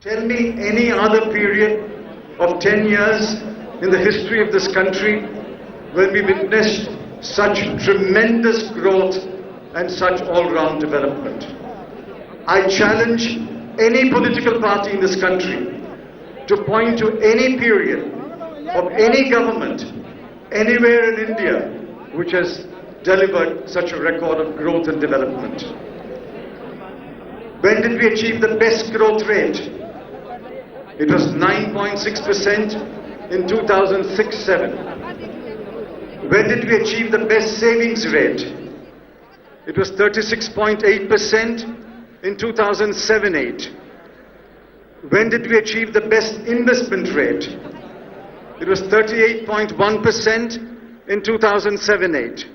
Tell me any other period of 10 years in the history of this country when we witnessed such tremendous growth and such all-round development. I challenge any political party in this country to point to any period of any government anywhere in India which has delivered such a record of growth and development. When did we achieve the best growth rate? It was 9.6% in 2006-07. When did we achieve the best savings rate? It was 36.8% in 2007-08. When did we achieve the best investment rate? It was 38.1% in 2007-08.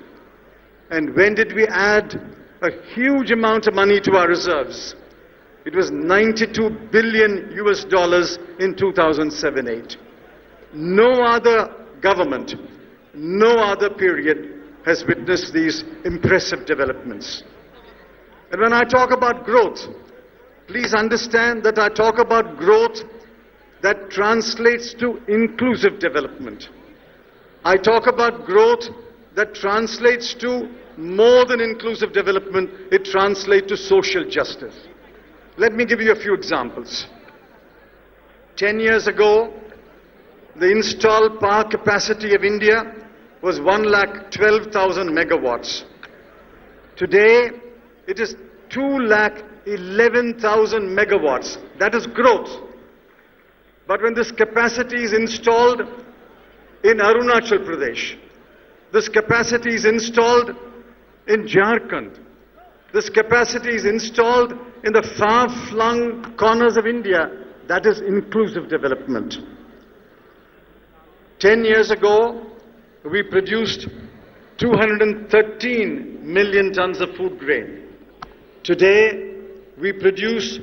And when did we add a huge amount of money to our reserves? It was $92 billion in 2007-08. No other government, no other period has witnessed these impressive developments. And when I talk about growth, please understand that I talk about growth that translates to inclusive development. I talk about growth that translates to more than inclusive development, it translates to social justice. Let me give you a few examples. 10 years ago, the installed power capacity of India was 1,12,000 megawatts. Today, it is 2,11,000 megawatts. That is growth. But when this capacity is installed in Arunachal Pradesh, this capacity is installed in Jharkhand, this capacity is installed in the far-flung corners of India, that is inclusive development. 10 years ago, we produced 213 million tons of food grain. Today, we produce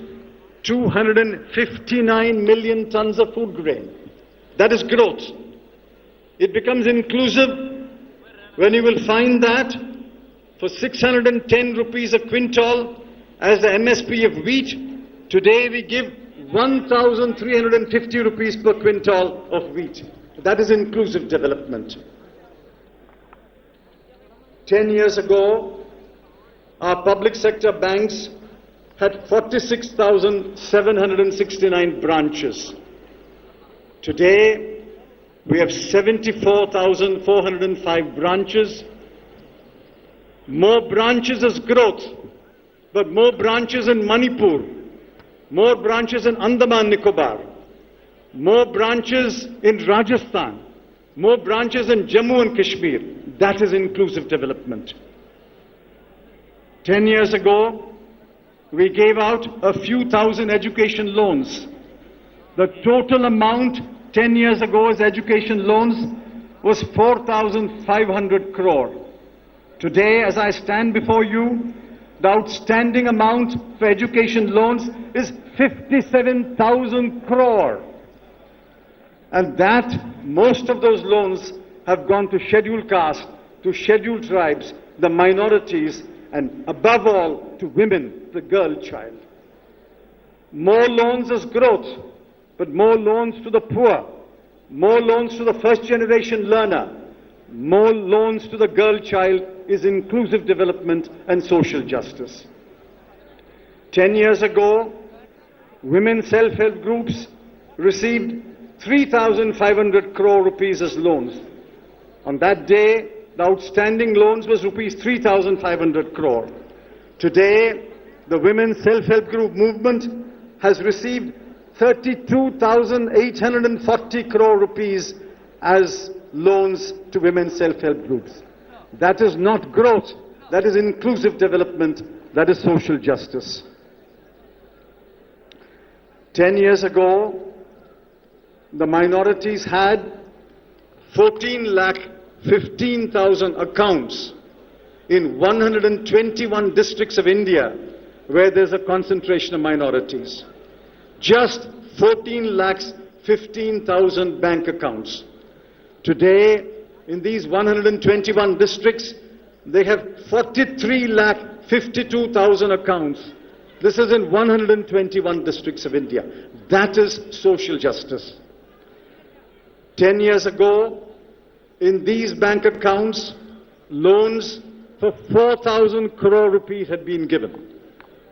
259 million tons of food grain. That is growth. It becomes inclusive when you will find that for 610 rupees a quintal as the MSP of wheat, today we give 1,350 rupees per quintal of wheat. That is inclusive development. 10 years ago, our public sector banks had 46,769 branches. Today, we have 74,405 branches. More branches is growth, but more branches in Manipur, more branches in Andaman Nicobar, more branches in Rajasthan, more branches in Jammu and Kashmir. That is inclusive development. 10 years ago, we gave out a few thousand education loans. The total amount 10 years ago as education loans was 4,500 crore. Today, as I stand before you, the outstanding amount for education loans is 57,000 crore. And that, most of those loans have gone to scheduled caste, to scheduled tribes, the minorities, and above all, to women, the girl child. More loans is growth, but more loans to the poor, more loans to the first generation learner, more loans to the girl child is inclusive development and social justice. 10 years ago, women self-help groups received 3,500 crore rupees as loans. On that day, the outstanding loans was rupees 3,500 crore. Today, the women self-help group movement has received 32,840 crore rupees as loans to women self-help groups. That is not growth, that is inclusive development, that is social justice. 10 years ago, the minorities had 14,15,000 accounts in 121 districts of India where there's a concentration of minorities. Just 14,15,000 bank accounts. Today, in these 121 districts, they have 43,52,000 accounts. This is in 121 districts of India. That is social justice. 10 years ago, in these bank accounts, loans for 4,000 crore rupees had been given.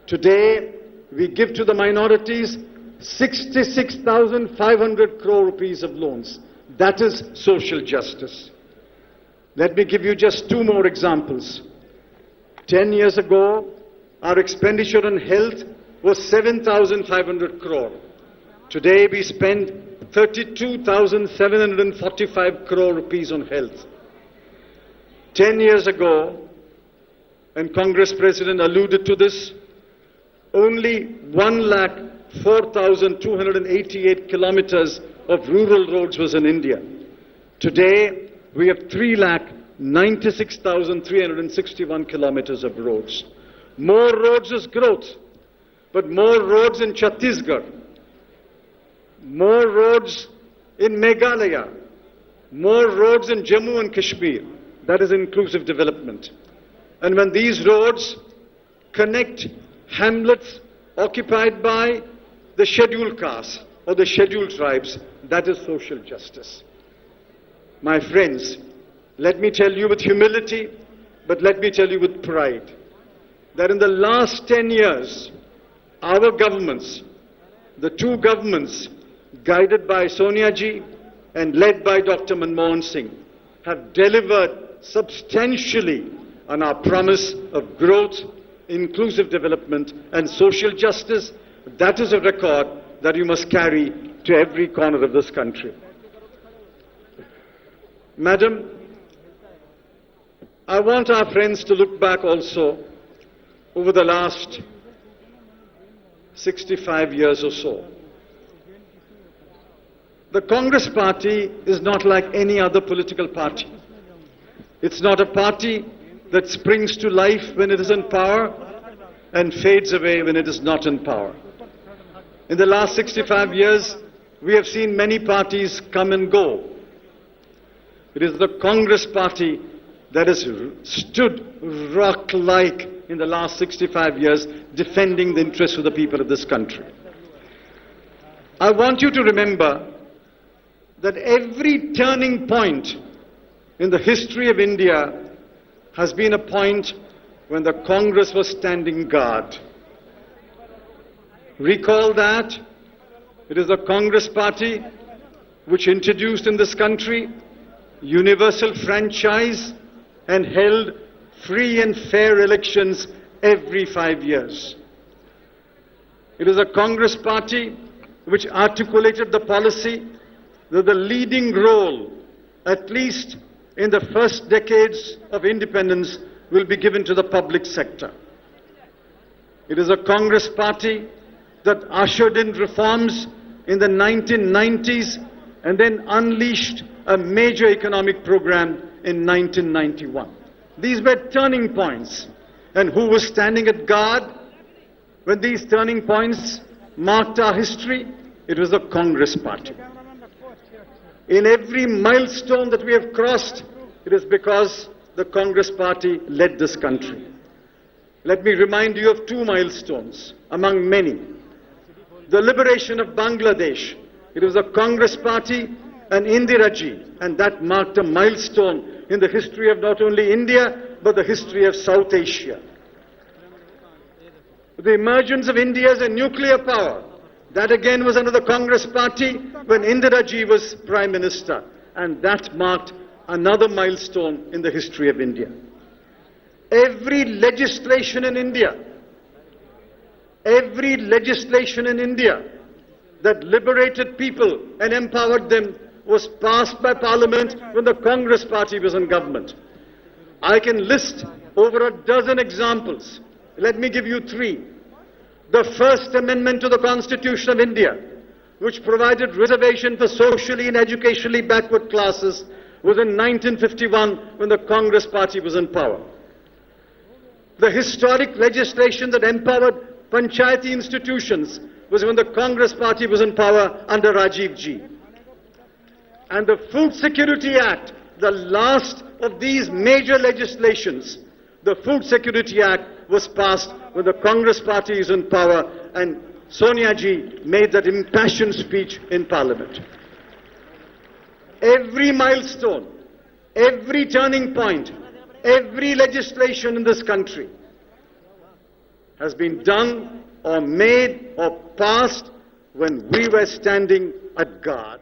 Today, we give to the minorities 66,500 crore rupees of loans. That is social justice. Let me give you just two more examples. 10 years ago, our expenditure on health was 7,500 crore. Today, we spend 32,745 crore rupees on health. 10 years ago, and Congress President alluded to this, only 1,04,288 kilometers of rural roads was in India. Today, we have 3,96,361 kilometers of roads. More roads is growth, but more roads in Chhattisgarh, more roads in Meghalaya, more roads in Jammu and Kashmir. That is inclusive development. And when these roads connect hamlets occupied by the scheduled castes or the scheduled tribes, that is social justice. My friends, let me tell you with humility, but let me tell you with pride, that in the last 10 years, our governments, the two governments guided by Sonia Ji and led by Dr. Manmohan Singh, have delivered substantially on our promise of growth, inclusive development and social justice. That is a record that you must carry to every corner of this country. Madam, I want our friends to look back also over the last 65 years or so. The Congress party is not like any other political party. It's not a party that springs to life when it is in power and fades away when it is not in power. In the last 65 years, we have seen many parties come and go. It is the Congress party that has stood rock-like in the last 65 years, defending the interests of the people of this country. I want you to remember that every turning point in the history of India has been a point when the Congress was standing guard. Recall that it is the Congress party which introduced in this country universal franchise and held free and fair elections every 5 years. It is a Congress party which articulated the policy that the leading role, at least in the first decades of independence, will be given to the public sector. It is a Congress party that ushered in reforms in the 1990s and then unleashed a major economic program in 1991. These were turning points. And who was standing at guard when these turning points marked our history? It was the Congress party. In every milestone that we have crossed, it is because the Congress party led this country. Let me remind you of two milestones among many. The liberation of Bangladesh. It was the Congress party and Indira Ji, and that marked a milestone in the history of not only India, but the history of South Asia. The emergence of India as a nuclear power, that again was under the Congress party when Indira Ji was Prime Minister, and that marked another milestone in the history of India. Every legislation in India that liberated people and empowered them was passed by Parliament when the Congress party was in government. I can list over a dozen examples. Let me give you three. The first amendment to the Constitution of India, which provided reservation for socially and educationally backward classes, was in 1951 when the Congress party was in power. The historic legislation that empowered panchayati institutions was when the Congress party was in power under Rajiv Ji. And the Food Security Act, the last of these major legislations, the Food Security Act was passed when the Congress party is in power and Sonia ji made that impassioned speech in Parliament. Every milestone, every turning point, every legislation in this country has been done or made or passed when we were standing at guard.